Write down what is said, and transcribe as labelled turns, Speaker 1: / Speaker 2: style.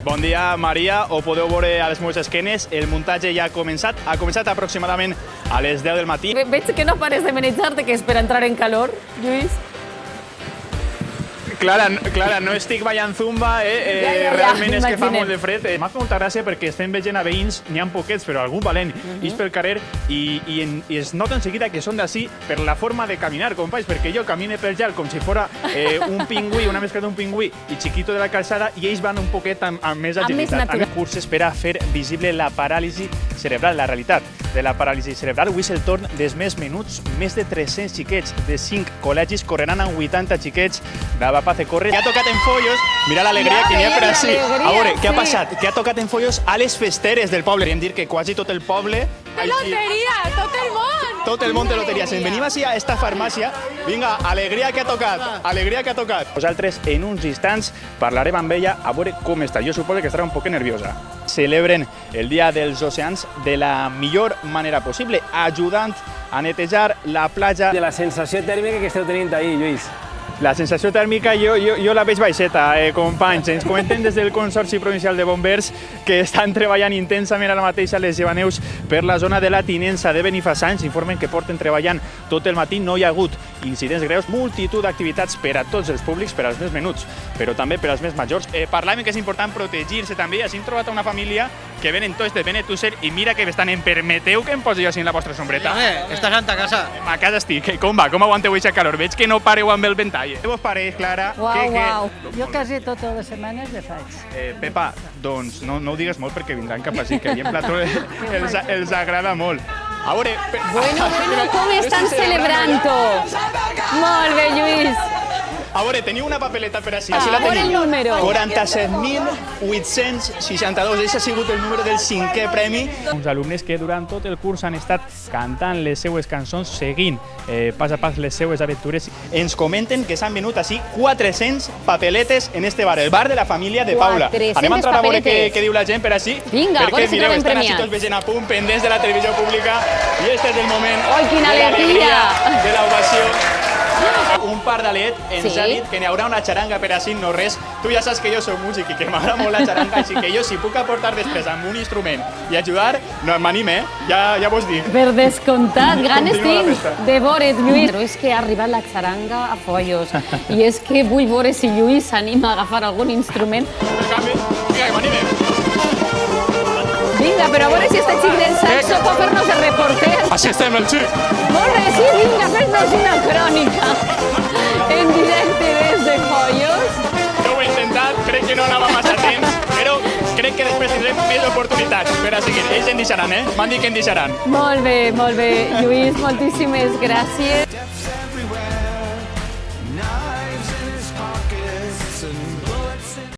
Speaker 1: Bon dia, Maria. Ho podeu veure a les meves esquenes. El muntatge ja ha començat. Ha començat aproximadament a les 10 del matí.
Speaker 2: Veig que no pares de manejar-te, que és per entrar en calor, Lluís.
Speaker 1: Clara, no estic ballant zumba, realment és que fa molt de fred. M'ha fet molta gràcia perquè estem veient a veïns, n'hi ha poquets, però algun valent, ix pel carrer i es nota en seguida que són d'ací per la forma de caminar, companys, perquè jo camine per allà com si fora un pingüí, una mescla d'un pingüí i chiquito de la calçada, i ells van un poquet amb més agilitat. El curs espera fer visible la paràlisi cerebral, la realitat de la paràlisi cerebral. Avui és el torn dels més menuts. Més de 300 xiquets de 5 col·legis correran amb 80 xiquets de Bapaz de Corre. Que ha tocat en follos, mira l'alegria que n'hi ha per ací. A veure, què ha passat? Que ha tocat en follos a les festeres del poble. Hem dit que quasi tot el poble...
Speaker 3: Loteria, tot el món!
Speaker 1: Tot el món de loteria. Si venim així a esta farmàcia, vinga, alegria que ha tocat, alegria que ha tocat. Nosaltres en uns instants parlarem amb ella a veure com està. Jo suposo que estarà un poc nerviosa. Celebren el Dia dels Oceans de la millor manera possible, ajudant a netejar la platja.
Speaker 4: De la sensació tèrmica que esteu tenint ahir, Lluís.
Speaker 1: La sensació tèrmica jo la veig baixeta, companys. Ens comenten des del Consorci Provincial de Bombers que estan treballant intensament ara mateix a les llevaneus per la zona de la Tinença de Benifassà. Ens informen que porten treballant tot el matí. No hi ha hagut incidents greus, multitud d'activitats per a tots els públics, per als més menuts, però també per als més majors. Parlàvem que és important protegir-se també. Així hem trobat una família que venen tots de Benetússer i mira que estan en permeteu que em posi jo així en la vostra sombreta.
Speaker 5: Estàs a casa.
Speaker 1: A casa estic. Com va? Com aguanteu aquesta calor? Veig que no pareu amb el ventall. Què vos pareix, Clara?
Speaker 2: Uau.
Speaker 6: Jo quasi totes les setmanes le faig.
Speaker 1: Pepa, doncs no ho digues molt perquè vindran cap així, que ahir en plató els agrada molt. A veure...
Speaker 2: Bueno, com estan celebrant-ho? Molt bé, Lluís.
Speaker 1: A veure, teniu una papeleta per així.
Speaker 2: A veure el número.
Speaker 1: 47.862. Aquest ha sigut el número del 5è premi. Uns alumnes que durant tot el curs han estat cantant les seues cançons, seguint pas a pas les seues aventures. Ens comenten que s'han venut així 400 papeletes en este bar, el bar de la família de Paula. Anem a entrar a veure què diu la gent per així.
Speaker 2: Vinga, a veure si trobem
Speaker 1: estan així
Speaker 2: premiats.
Speaker 1: tots veient a punt, pendents de la televisió pública. I este és el moment
Speaker 2: quina
Speaker 1: de l'alegria,
Speaker 2: alegria!
Speaker 1: de l'ovació. Un par d'alet ens ha dit que n'hi haurà una xaranga per així, no res. Tu ja saps que jo soc músic i que m'agrada molt la xaranga, així que jo si puc aportar després amb un instrument i ajudar, no m'anime, ja vos dic.
Speaker 2: Per descomptat, ganes
Speaker 1: Continua la
Speaker 2: tinc
Speaker 1: festa.
Speaker 2: de veure't, Lluís. Però és que ha arribat la xaranga a follos i és que vull veure si Lluís s'anima a agafar algun instrument.
Speaker 1: Vinga, que m'anime.
Speaker 2: Vinga, però a veure si este xic del saxo pot fer-nos de reporter.
Speaker 1: Així estem, el xic.
Speaker 2: Molt bé, sí, vinga, fes-nos una crònica en directe des de Follos.
Speaker 1: Jo ho he intentat, crec que no anava massa temps, però crec que després tindrem més oportunitats per a seguir. Ells en deixaran, M'han dit que en deixaran.
Speaker 2: Molt bé, Lluís, moltíssimes gràcies.
Speaker 7: Knives in his pockets and